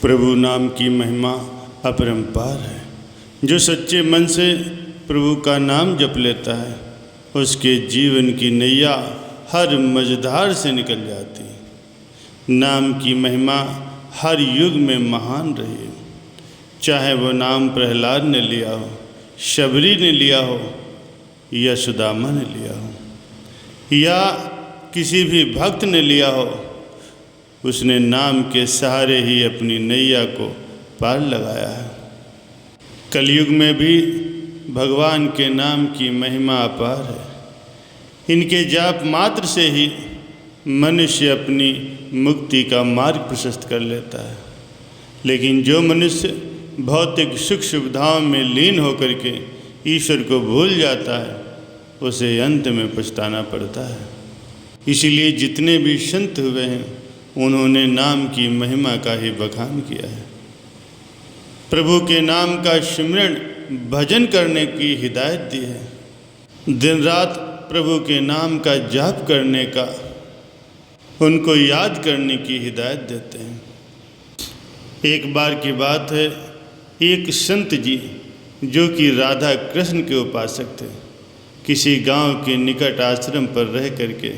प्रभु नाम की महिमा अपरंपार है। जो सच्चे मन से प्रभु का नाम जप लेता है उसके जीवन की नैया हर मझधार से निकल जाती है। नाम की महिमा हर युग में महान रही है। चाहे वो नाम प्रहलाद ने लिया हो, शबरी ने लिया हो या सुदामा ने लिया हो या किसी भी भक्त ने लिया हो, उसने नाम के सहारे ही अपनी नैया को पार लगाया है। कलयुग में भी भगवान के नाम की महिमा अपार है। इनके जाप मात्र से ही मनुष्य अपनी मुक्ति का मार्ग प्रशस्त कर लेता है। लेकिन जो मनुष्य भौतिक सुख सुविधाओं में लीन होकर के ईश्वर को भूल जाता है उसे अंत में पछताना पड़ता है। इसीलिए जितने भी संत हुए हैं उन्होंने नाम की महिमा का ही बखान किया है। प्रभु के नाम का सिमरन भजन करने की हिदायत दी है। दिन रात प्रभु के नाम का जाप करने का, उनको याद करने की हिदायत देते हैं। एक बार की बात है, एक संत जी जो कि राधा कृष्ण के उपासक थे, किसी गांव के निकट आश्रम पर रह करके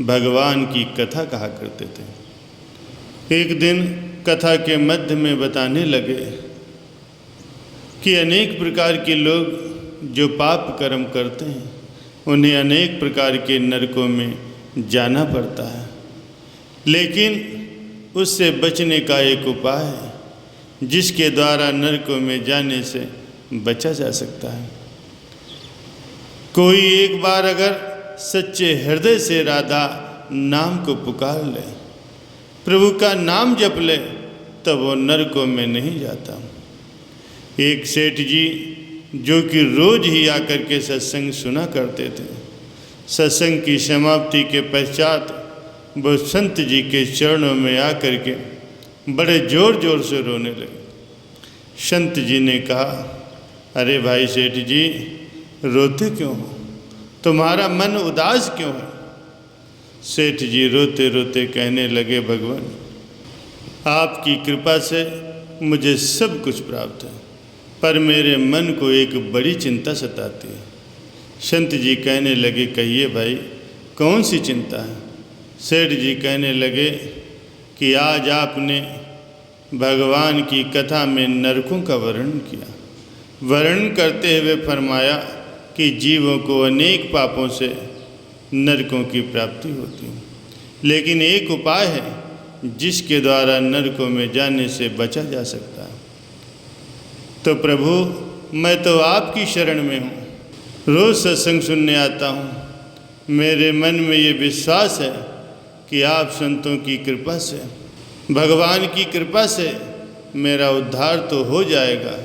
भगवान की कथा कहा करते थे। एक दिन कथा के मध्य में बताने लगे कि अनेक प्रकार के लोग जो पाप कर्म करते हैं उन्हें अनेक प्रकार के नरकों में जाना पड़ता है, लेकिन उससे बचने का एक उपाय है जिसके द्वारा नरकों में जाने से बचा जा सकता है। कोई एक बार अगर सच्चे हृदय से राधा नाम को पुकार ले, प्रभु का नाम जप ले, तब वो नरकों में नहीं जाता। एक सेठ जी जो कि रोज ही आकर के सत्संग सुना करते थे, सत्संग की समाप्ति के पश्चात वो संत जी के चरणों में आकर के बड़े जोर जोर से रोने लगे। संत जी ने कहा, अरे भाई सेठ जी, रोते क्यों हो? तुम्हारा मन उदास क्यों है? सेठ जी रोते रोते कहने लगे, भगवान आपकी कृपा से मुझे सब कुछ प्राप्त है, पर मेरे मन को एक बड़ी चिंता सताती है। संत जी कहने लगे, कहिए भाई कौन सी चिंता है? सेठ जी कहने लगे कि आज आपने भगवान की कथा में नरकों का वर्णन किया। वर्णन करते हुए फरमाया कि जीवों को अनेक पापों से नरकों की प्राप्ति होती है, लेकिन एक उपाय है जिसके द्वारा नरकों में जाने से बचा जा सकता है। तो प्रभु मैं तो आपकी शरण में हूँ, रोज़ सत्संग सुनने आता हूँ। मेरे मन में ये विश्वास है कि आप संतों की कृपा से, भगवान की कृपा से मेरा उद्धार तो हो जाएगा,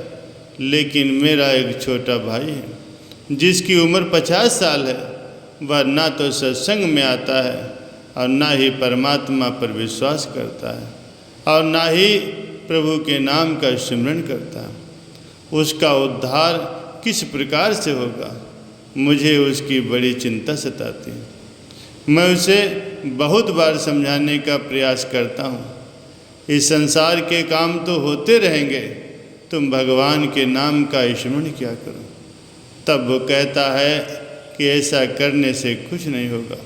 लेकिन मेरा एक छोटा भाई है जिसकी उम्र 50 साल है, वह ना तो सत्संग में आता है और ना ही परमात्मा पर विश्वास करता है और ना ही प्रभु के नाम का सिमरन करता है। उसका उद्धार किस प्रकार से होगा? मुझे उसकी बड़ी चिंता सताती है। मैं उसे बहुत बार समझाने का प्रयास करता हूँ, इस संसार के काम तो होते रहेंगे, तुम भगवान के नाम का स्मरण किया करो। तब वो कहता है कि ऐसा करने से कुछ नहीं होगा,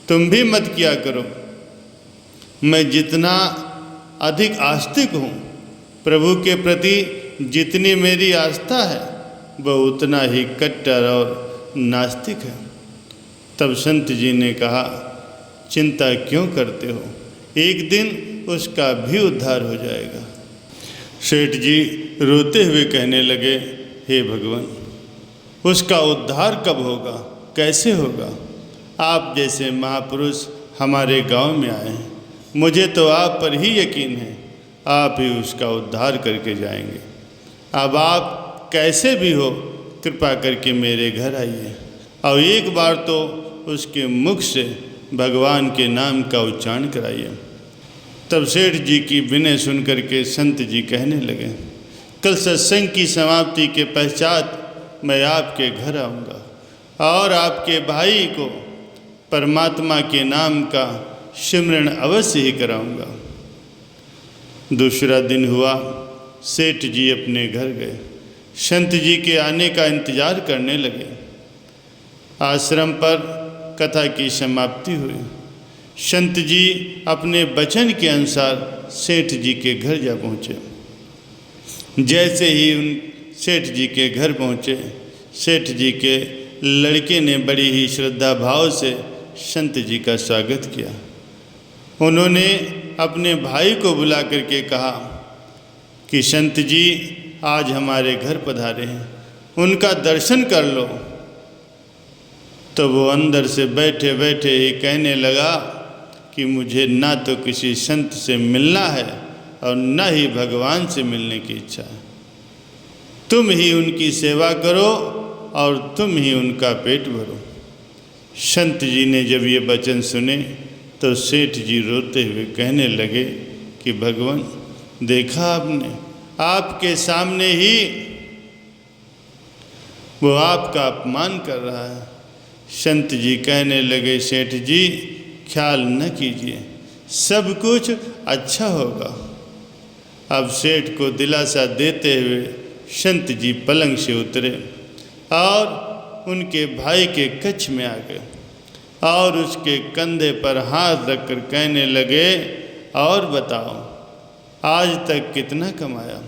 तुम भी मत किया करो। मैं जितना अधिक आस्तिक हूँ, प्रभु के प्रति जितनी मेरी आस्था है, वह उतना ही कट्टर और नास्तिक है। तब संत जी ने कहा, चिंता क्यों करते हो? एक दिन उसका भी उद्धार हो जाएगा। सेठ जी रोते हुए कहने लगे, हे भगवान, उसका उद्धार कब होगा, कैसे होगा? आप जैसे महापुरुष हमारे गांव में आए हैं, मुझे तो आप पर ही यकीन है, आप ही उसका उद्धार करके जाएंगे। अब आप कैसे भी हो कृपा करके मेरे घर आइए और एक बार तो उसके मुख से भगवान के नाम का उच्चारण कराइए। तब सेठ जी की विनय सुन करके संत जी कहने लगे, कल सत्संग की समाप्ति के पश्चात मैं आपके घर आऊँगा और आपके भाई को परमात्मा के नाम का सिमरन अवश्य ही कराऊँगा। दूसरा दिन हुआ, सेठ जी अपने घर गए। संत जी के आने का इंतजार करने लगे। आश्रम पर कथा की समाप्ति हुई। संत जी अपने वचन के अनुसार सेठ जी के घर जा पहुँचे। जैसे ही उन सेठ जी के घर पहुँचे, सेठ जी के लड़के ने बड़ी ही श्रद्धा भाव से संत जी का स्वागत किया। उन्होंने अपने भाई को बुला करके कहा कि संत जी आज हमारे घर पधारे हैं, उनका दर्शन कर लो। तो वो अंदर से बैठे बैठे ही कहने लगा कि मुझे ना तो किसी संत से मिलना है और न ही भगवान से मिलने की इच्छा है। तुम ही उनकी सेवा करो और तुम ही उनका पेट भरो। संत जी ने जब ये वचन सुने तो सेठ जी रोते हुए कहने लगे कि भगवान, देखा आपने, आपके सामने ही वो आपका अपमान कर रहा है। संत जी कहने लगे, सेठ जी ख्याल न कीजिए, सब कुछ अच्छा होगा। अब सेठ को दिलासा देते हुए संत जी पलंग से उतरे और उनके भाई के कक्ष में आ गए और उसके कंधे पर हाथ रखकर कहने लगे, और बताओ आज तक कितना कमाया।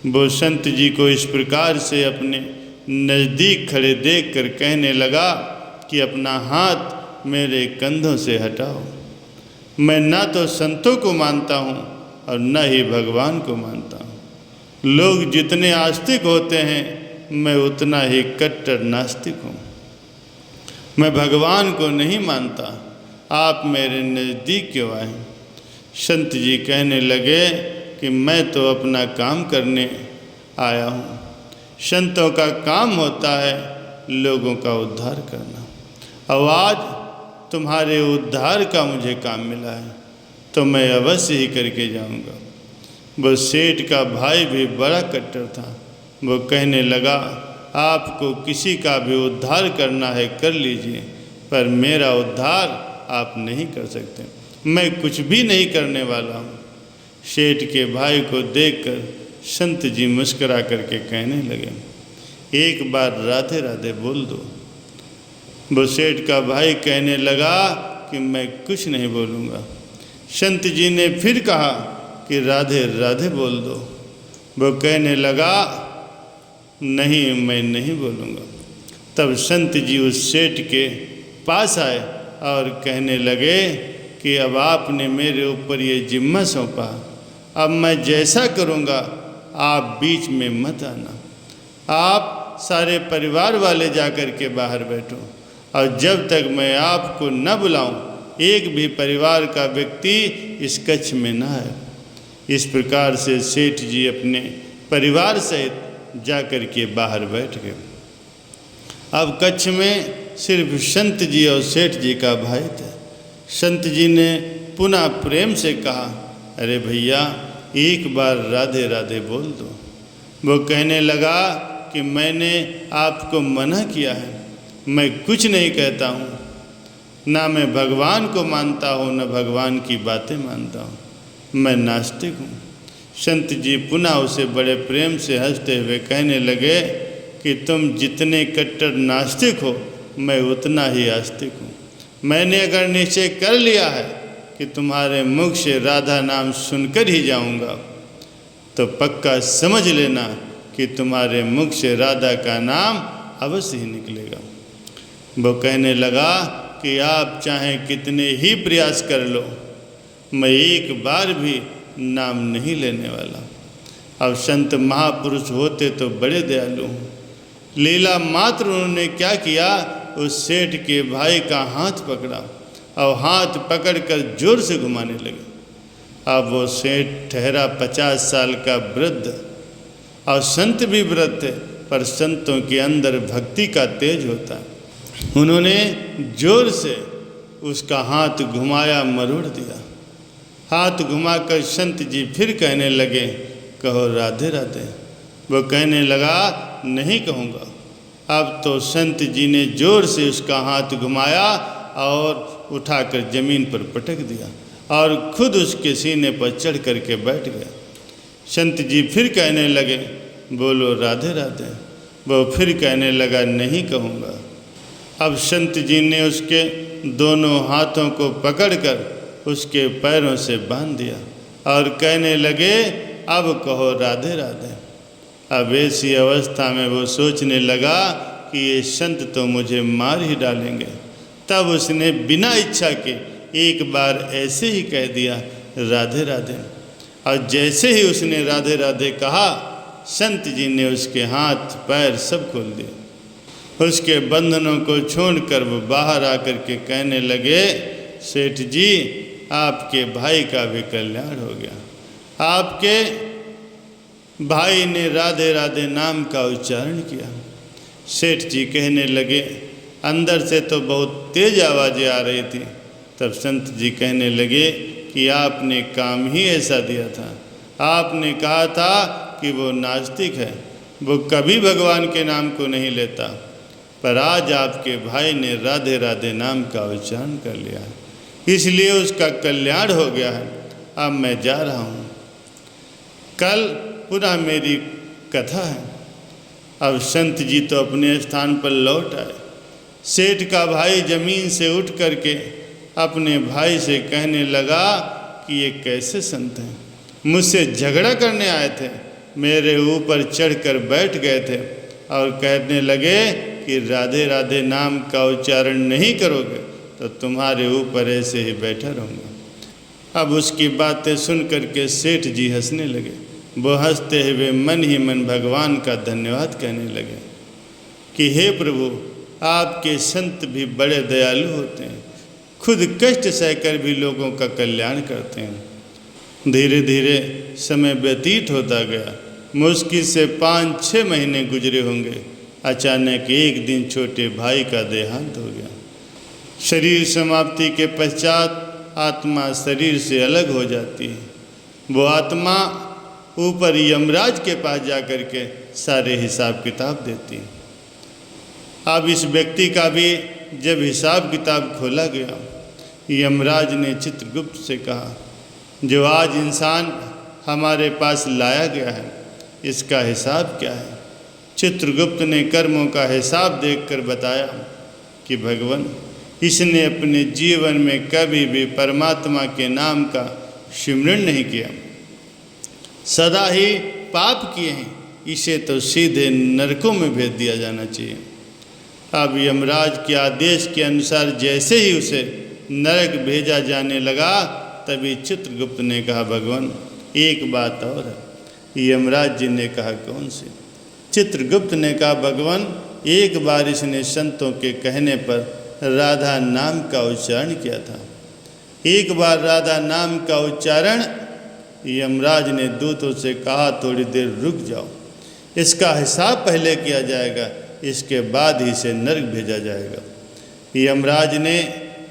वो संत जी को इस प्रकार से अपने नज़दीक खड़े देखकर कहने लगा कि अपना हाथ मेरे कंधों से हटाओ। मैं ना तो संतों को मानता हूँ और न ही भगवान को मानता हूँ। लोग जितने आस्तिक होते हैं, मैं उतना ही कट्टर नास्तिक हूँ। मैं भगवान को नहीं मानता, आप मेरे नज़दीक क्यों आए। संत जी कहने लगे कि मैं तो अपना काम करने आया हूँ। संतों का काम होता है लोगों का उद्धार करना, और आज तुम्हारे उद्धार का मुझे काम मिला है तो मैं अवश्य ही करके जाऊंगा। वो सेठ का भाई भी बड़ा कट्टर था। वो कहने लगा, आपको किसी का भी उद्धार करना है कर लीजिए, पर मेरा उद्धार आप नहीं कर सकते, मैं कुछ भी नहीं करने वाला हूँ। सेठ के भाई को देखकर संत जी मुस्करा करके कहने लगे, एक बार राधे राधे बोल दो। वो सेठ का भाई कहने लगा कि मैं कुछ नहीं बोलूँगा। संत जी ने फिर कहा कि राधे राधे बोल दो। वो कहने लगा, नहीं मैं नहीं बोलूँगा। तब संत जी उस सेठ के पास आए और कहने लगे कि अब आपने मेरे ऊपर ये जिम्मा सौंपा, अब मैं जैसा करूँगा आप बीच में मत आना। आप सारे परिवार वाले जा कर के बाहर बैठो, और जब तक मैं आपको न बुलाऊं एक भी परिवार का व्यक्ति इस कक्ष में न आए। इस प्रकार से सेठ जी अपने परिवार सहित जा कर के बाहर बैठ गए। अब कक्ष में सिर्फ संत जी और सेठ जी का भाई थे। संत जी ने पुनः प्रेम से कहा, अरे भैया एक बार राधे राधे बोल दो। वो कहने लगा कि मैंने आपको मना किया है, मैं कुछ नहीं कहता हूँ, ना मैं भगवान को मानता हूँ न भगवान की बातें मानता हूँ, मैं नास्तिक हूँ। संत जी पुनः उसे बड़े प्रेम से हंसते हुए कहने लगे कि तुम जितने कट्टर नास्तिक हो मैं उतना ही आस्तिक हूँ। मैंने अगर निश्चय कर लिया है कि तुम्हारे मुख से राधा नाम सुनकर ही जाऊँगा, तो पक्का समझ लेना कि तुम्हारे मुख से राधा का नाम अवश्य ही निकलेगा। वो कहने लगा कि आप चाहे कितने ही प्रयास कर लो, मैं एक बार भी नाम नहीं लेने वाला। अब संत महापुरुष होते तो बड़े दयालु हों। लीला मात्र उन्होंने क्या किया, उस सेठ के भाई का हाथ पकड़ा और हाथ पकड़कर जोर से घुमाने लगे। अब वो सेठ ठहरा 50 साल का वृद्ध, और संत भी वृद्ध थे, पर संतों के अंदर भक्ति का तेज होता है। उन्होंने जोर से उसका हाथ घुमाया, मरोड़ दिया। हाथ घुमाकर संत जी फिर कहने लगे, कहो राधे राधे। वो कहने लगा, नहीं कहूँगा। अब तो संत जी ने जोर से उसका हाथ घुमाया और उठाकर जमीन पर पटक दिया और खुद उसके सीने पर चढ़ करके बैठ गए। संत जी फिर कहने लगे, बोलो राधे राधे। वो फिर कहने लगा, नहीं कहूँगा। अब संत जी ने उसके दोनों हाथों को पकड़कर उसके पैरों से बांध दिया और कहने लगे, अब कहो राधे राधे। अब ऐसी अवस्था में वो सोचने लगा कि ये संत तो मुझे मार ही डालेंगे। तब उसने बिना इच्छा के एक बार ऐसे ही कह दिया, राधे राधे। और जैसे ही उसने राधे राधे कहा, संत जी ने उसके हाथ पैर सब खोल दिए। उसके बंधनों को छोड़कर वो बाहर आकर के कहने लगे, सेठ जी आपके भाई का भी कल्याण हो गया। आपके भाई ने राधे राधे नाम का उच्चारण किया। सेठ जी कहने लगे, अंदर से तो बहुत तेज आवाज़ें आ रही थी। तब संत जी कहने लगे कि आपने काम ही ऐसा दिया था। आपने कहा था कि वो नास्तिक है, वो कभी भगवान के नाम को नहीं लेता, पर आज आपके भाई ने राधे राधे नाम का उच्चारण कर लिया है, इसलिए उसका कल्याण हो गया है। अब मैं जा रहा हूँ, कल पुनः मेरी कथा है। अब संत जी तो अपने स्थान पर लौट आए। सेठ का भाई जमीन से उठ करके अपने भाई से कहने लगा कि ये कैसे संत हैं, मुझसे झगड़ा करने आए थे, मेरे ऊपर चढ़कर बैठ गए थे और कहने लगे कि राधे राधे नाम का उच्चारण नहीं करोगे तो तुम्हारे ऊपर ऐसे ही बैठा रहूँगा। अब उसकी बातें सुन करके सेठ जी हंसने लगे। वो हंसते हुए मन ही मन भगवान का धन्यवाद कहने लगे कि हे प्रभु, आपके संत भी बड़े दयालु होते हैं, खुद कष्ट सहकर भी लोगों का कल्याण करते हैं। धीरे धीरे समय व्यतीत होता गया। मुश्किल से 5-6 महीने गुजरे होंगे। अचानक एक दिन छोटे भाई का देहांत हो गया। शरीर समाप्ति के पश्चात आत्मा शरीर से अलग हो जाती है। वो आत्मा ऊपर यमराज के पास जाकर के सारे हिसाब किताब देती है। अब इस व्यक्ति का भी जब हिसाब किताब खोला गया, यमराज ने चित्रगुप्त से कहा, जो आज इंसान हमारे पास लाया गया है, इसका हिसाब क्या है? चित्रगुप्त ने कर्मों का हिसाब देखकर बताया कि भगवान, इसने अपने जीवन में कभी भी परमात्मा के नाम का सिमरन नहीं किया, सदा ही पाप किए हैं, इसे तो सीधे नरकों में भेज दिया जाना चाहिए। अब यमराज के आदेश के अनुसार जैसे ही उसे नरक भेजा जाने लगा, तभी चित्रगुप्त ने कहा, भगवान एक बात और है। यमराज जी ने कहा, कौन सी? चित्रगुप्त ने कहा, भगवान एक बार इसने संतों के कहने पर राधा नाम का उच्चारण किया था। एक बार राधा नाम का उच्चारण, यमराज ने दूतों से कहा, थोड़ी देर रुक जाओ, इसका हिसाब पहले किया जाएगा, इसके बाद ही से नरक भेजा जाएगा। यमराज ने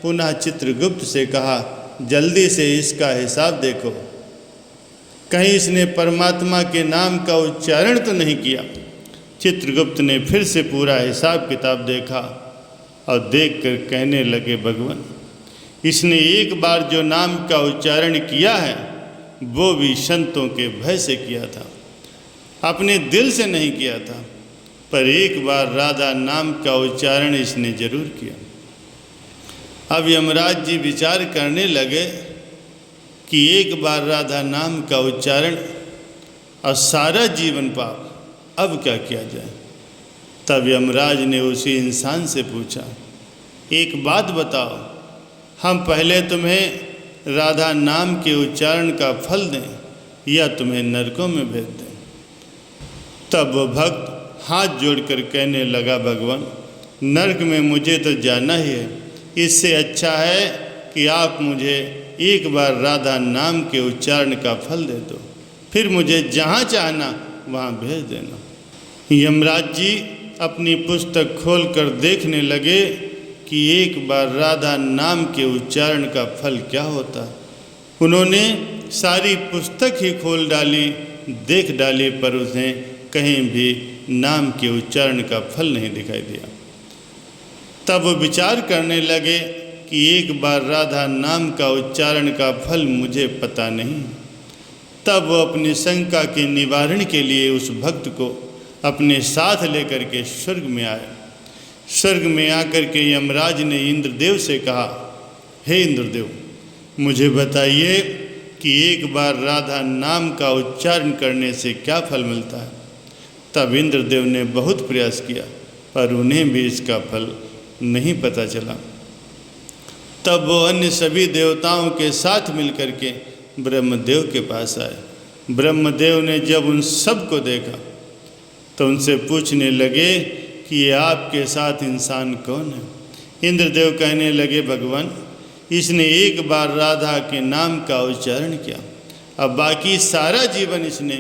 पुनः चित्रगुप्त से कहा, जल्दी से इसका हिसाब देखो, कहीं इसने परमात्मा के नाम का उच्चारण तो नहीं किया। चित्रगुप्त ने फिर से पूरा हिसाब किताब देखा और देखकर कहने लगे, भगवान इसने एक बार जो नाम का उच्चारण किया है वो भी संतों के भय से किया था, अपने दिल से नहीं किया था, पर एक बार राधा नाम का उच्चारण इसने जरूर किया। अब यमराज जी विचार करने लगे कि एक बार राधा नाम का उच्चारण और सारा जीवन पाप, अब क्या किया जाए? तब यमराज ने उसी इंसान से पूछा, एक बात बताओ, हम पहले तुम्हें राधा नाम के उच्चारण का फल दें या तुम्हें नरकों में भेज दें? तब वो भक्त हाथ जोड़कर कहने लगा, भगवान नरक में मुझे तो जाना ही है, इससे अच्छा है कि आप मुझे एक बार राधा नाम के उच्चारण का फल दे दो, फिर मुझे जहाँ चाहना वहाँ भेज देना। यमराज जी अपनी पुस्तक खोलकर देखने लगे कि एक बार राधा नाम के उच्चारण का फल क्या होता। उन्होंने सारी पुस्तक ही खोल डाली, देख डाली, पर उन्हें कहीं भी नाम के उच्चारण का फल नहीं दिखाई दिया। तब वो विचार करने लगे कि एक बार राधा नाम का उच्चारण का फल मुझे पता नहीं। तब वो अपनी शंका के निवारण के लिए उस भक्त को अपने साथ लेकर के स्वर्ग में आए। स्वर्ग में आकर के यमराज ने इंद्रदेव से कहा, हे इंद्रदेव, मुझे बताइए कि एक बार राधा नाम का उच्चारण करने से क्या फल मिलता है। तब इंद्रदेव ने बहुत प्रयास किया, पर उन्हें भी इसका फल नहीं पता चला। तब वो अन्य सभी देवताओं के साथ मिलकर के ब्रह्मदेव के पास आए। ब्रह्मदेव ने जब उन सब को देखा तो उनसे पूछने लगे कि ये आपके साथ इंसान कौन है। इंद्रदेव कहने लगे, भगवान, इसने एक बार राधा के नाम का उच्चारण किया, अब बाकी सारा जीवन इसने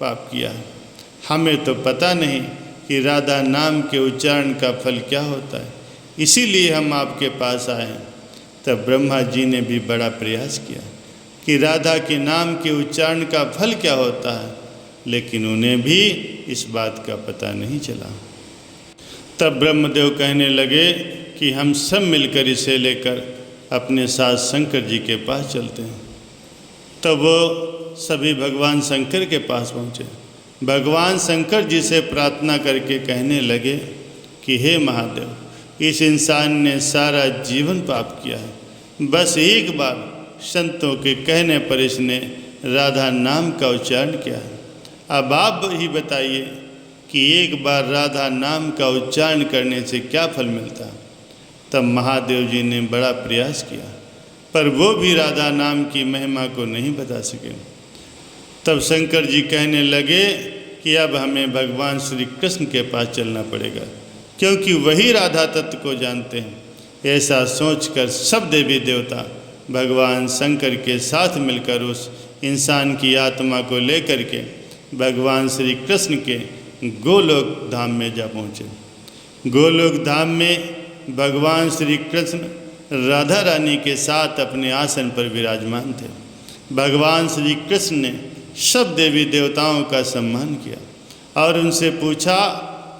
पाप किया है। हमें तो पता नहीं कि राधा नाम के उच्चारण का फल क्या होता है, इसीलिए हम आपके पास आए हैं। तब ब्रह्मा जी ने भी बड़ा प्रयास किया कि राधा के नाम के उच्चारण का फल क्या होता है, लेकिन उन्हें भी इस बात का पता नहीं चला। तब ब्रह्मदेव कहने लगे कि हम सब मिलकर इसे लेकर अपने साथ शंकर जी के पास चलते हैं। तब वो सभी भगवान शंकर के पास पहुँचे। भगवान शंकर जी से प्रार्थना करके कहने लगे कि हे महादेव, इस इंसान ने सारा जीवन पाप किया है, बस एक बार संतों के कहने पर इसने राधा नाम का उच्चारण किया है। अब आप ही बताइए कि एक बार राधा नाम का उच्चारण करने से क्या फल मिलता है। तब महादेव जी ने बड़ा प्रयास किया, पर वो भी राधा नाम की महिमा को नहीं बता सके। तब शंकर जी कहने लगे कि अब हमें भगवान श्री कृष्ण के पास चलना पड़ेगा, क्योंकि वही राधा तत्व को जानते हैं। ऐसा सोचकर सब देवी देवता भगवान शंकर के साथ मिलकर उस इंसान की आत्मा को लेकर के भगवान श्री कृष्ण के गोलोक धाम में जा पहुँचे। गोलोक धाम में भगवान श्री कृष्ण राधा रानी के साथ अपने आसन पर विराजमान थे। भगवान श्री कृष्ण ने सब देवी देवताओं का सम्मान किया और उनसे पूछा,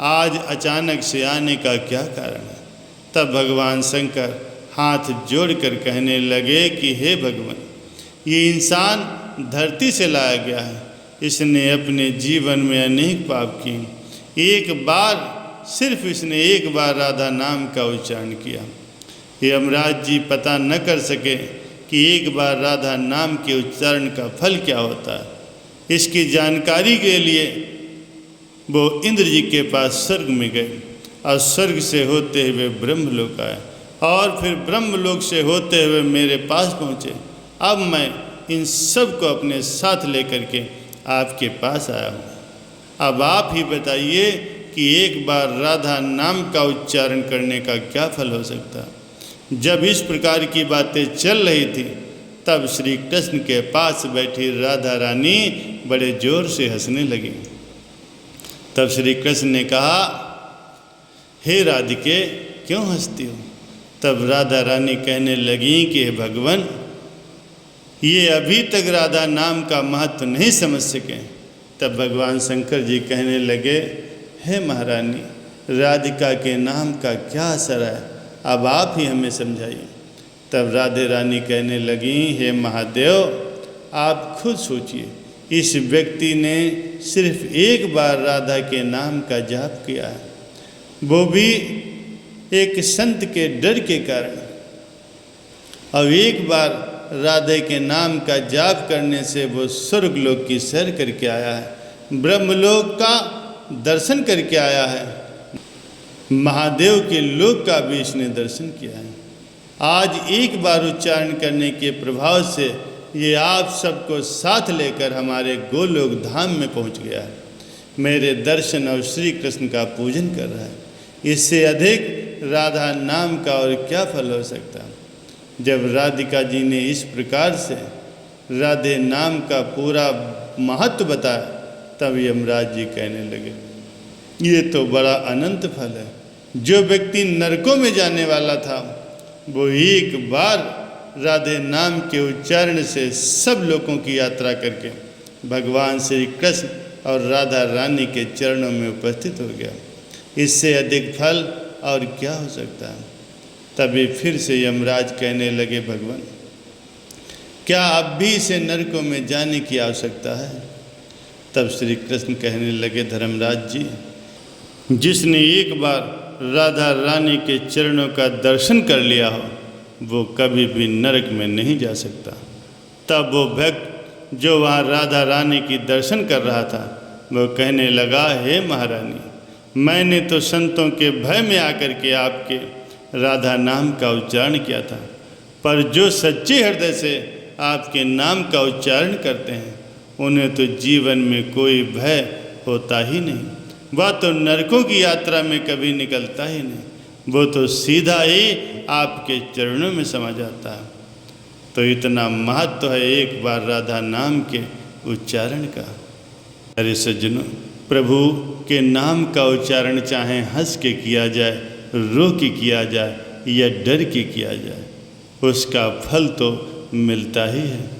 आज अचानक से आने का क्या कारण है। तब भगवान शंकर हाथ जोड़कर कहने लगे कि हे भगवान, ये इंसान धरती से लाया गया है, इसने अपने जीवन में अनेक पाप किए, एक बार सिर्फ इसने एक बार राधा नाम का उच्चारण किया। यमराज जी पता न कर सके कि एक बार राधा नाम के उच्चारण का फल क्या होता है। इसकी जानकारी के लिए वो इंद्र जी के पास स्वर्ग में गए और स्वर्ग से होते हुए ब्रह्मलोक आए और फिर ब्रह्मलोक से होते हुए मेरे पास पहुँचे। अब मैं इन सब को अपने साथ लेकर के आपके पास आया हूँ। अब आप ही बताइए कि एक बार राधा नाम का उच्चारण करने का क्या फल हो सकता है। जब इस प्रकार की बातें चल रही थी तब श्री कृष्ण के पास बैठी राधा रानी बड़े जोर से हंसने लगी। तब श्री कृष्ण ने कहा, हे राधिके, क्यों हंसती हो। तब राधा रानी कहने लगी कि हे भगवान, ये अभी तक राधा नाम का महत्व नहीं समझ सके। तब भगवान शंकर जी कहने लगे, हे महारानी, राधिका के नाम का क्या असर है, अब आप ही हमें समझाइए। तब राधे रानी कहने लगी, हे महादेव, आप खुद सोचिए, इस व्यक्ति ने सिर्फ एक बार राधा के नाम का जाप किया है, वो भी एक संत के डर के कारण। अब एक बार राधे के नाम का जाप करने से वो स्वर्गलोक की सैर करके आया है, ब्रह्मलोक का दर्शन करके आया है, महादेव के लोक का भी इसने दर्शन किया है। आज एक बार उच्चारण करने के प्रभाव से ये आप सबको साथ लेकर हमारे गोलोक धाम में पहुंच गया है, मेरे दर्शन और श्री कृष्ण का पूजन कर रहा है। इससे अधिक राधा नाम का और क्या फल हो सकता है। जब राधिका जी ने इस प्रकार से राधे नाम का पूरा महत्व बताया तब यमराज जी कहने लगे, ये तो बड़ा अनंत फल है। जो व्यक्ति नरकों में जाने वाला था वो एक बार राधे नाम के उच्चारण से सब लोगों की यात्रा करके भगवान श्री कृष्ण और राधा रानी के चरणों में उपस्थित हो गया। इससे अधिक फल और क्या हो सकता है। तभी फिर से यमराज कहने लगे, भगवान क्या अब भी इसे नरकों में जाने की आवश्यकता है? तब श्री कृष्ण कहने लगे, धर्मराज जी, जिसने एक बार राधा रानी के चरणों का दर्शन कर लिया हो वो कभी भी नरक में नहीं जा सकता। तब वो भक्त जो वहाँ राधा रानी की दर्शन कर रहा था वो कहने लगा, हे महारानी, मैंने तो संतों के भय में आकर के आपके राधा नाम का उच्चारण किया था, पर जो सच्चे हृदय से आपके नाम का उच्चारण करते हैं उन्हें तो जीवन में कोई भय होता ही नहीं। वह तो नरकों की यात्रा में कभी निकलता ही नहीं, वो तो सीधा ही आपके चरणों में समा जाता है। तो इतना महत्व है एक बार राधा नाम के उच्चारण का। अरे सज्जनों, प्रभु के नाम का उच्चारण चाहे हंस के किया जाए, रो के किया जाए या डर के किया जाए, उसका फल तो मिलता ही है।